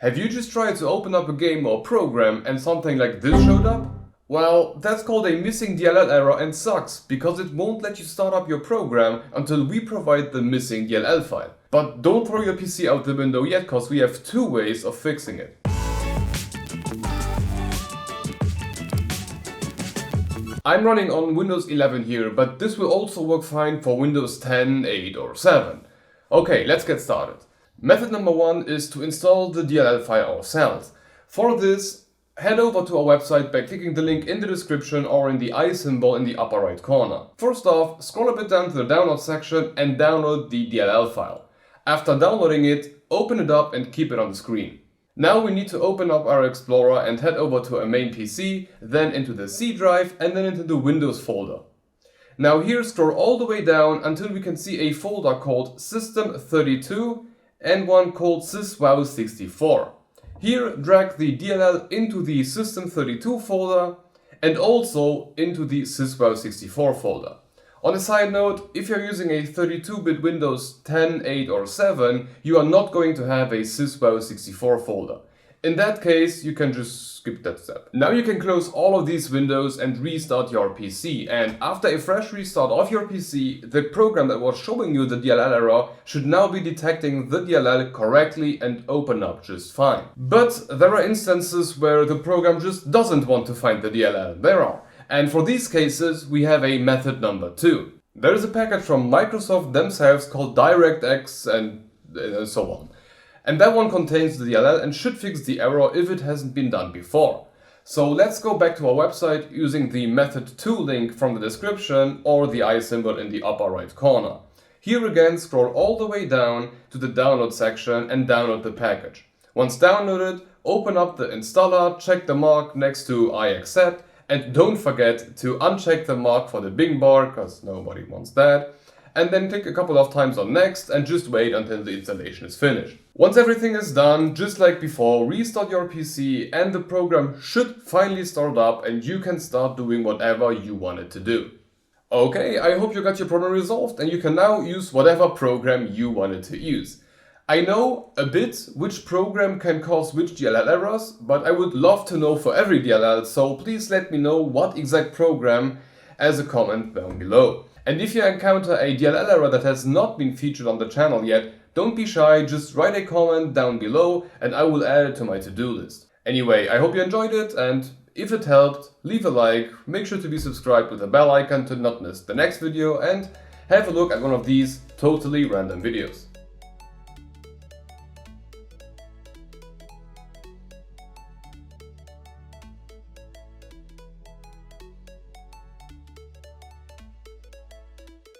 Have you just tried to open up a game or program and something like this showed up? Well, that's called a missing DLL error and sucks, because it won't let you start up your program until we provide the missing DLL file. But don't throw your PC out the window yet, cause we have two ways of fixing it. I'm running on Windows 11 here, but this will also work fine for Windows 10, 8 or 7. Okay, let's get started. Method number one is to install the DLL file ourselves. For this, head over to our website by clicking the link in the description or in the I symbol in the upper right corner. First off, scroll a bit down to the download section and download the DLL file. After downloading it, open it up and keep it on the screen. Now we need to open up our Explorer and head over to our main PC, then into the C drive and then into the Windows folder. Now here scroll all the way down until we can see a folder called System32 and one called syswow64. Here drag the DLL into the System32 folder and also into the syswow64 folder. On a side note, if you're using a 32-bit Windows 10, 8 or 7, you are not going to have a syswow64 folder. In that case, you can just skip that step. Now you can close all of these windows and restart your PC, and after a fresh restart of your PC, the program that was showing you the DLL error should now be detecting the DLL correctly and open up just fine. But there are instances where the program just doesn't want to find the DLL. There are. And for these cases, we have a method number two. There is a package from Microsoft themselves called DirectX and so on. And that one contains the DLL and should fix the error if it hasn't been done before. So let's go back to our website using the method 2 link from the description or the I symbol in the upper right corner. Here again, scroll all the way down to the download section and download the package. Once downloaded, open up the installer, check the mark next to I accept, and don't forget to uncheck the mark for the Bing bar, because nobody wants that. And then click a couple of times on next and just wait until the installation is finished. Once everything is done, just like before, restart your PC and the program should finally start up and you can start doing whatever you want it to do. Okay, I hope you got your problem resolved and you can now use whatever program you wanted to use. I know a bit which program can cause which DLL errors, but I would love to know for every DLL, so please let me know what exact program as a comment down below. And if you encounter a DLL error that has not been featured on the channel yet, don't be shy, just write a comment down below and I will add it to my to-do list. Anyway, I hope you enjoyed it, and if it helped, leave a like, make sure to be subscribed with the bell icon to not miss the next video, and have a look at one of these totally random videos.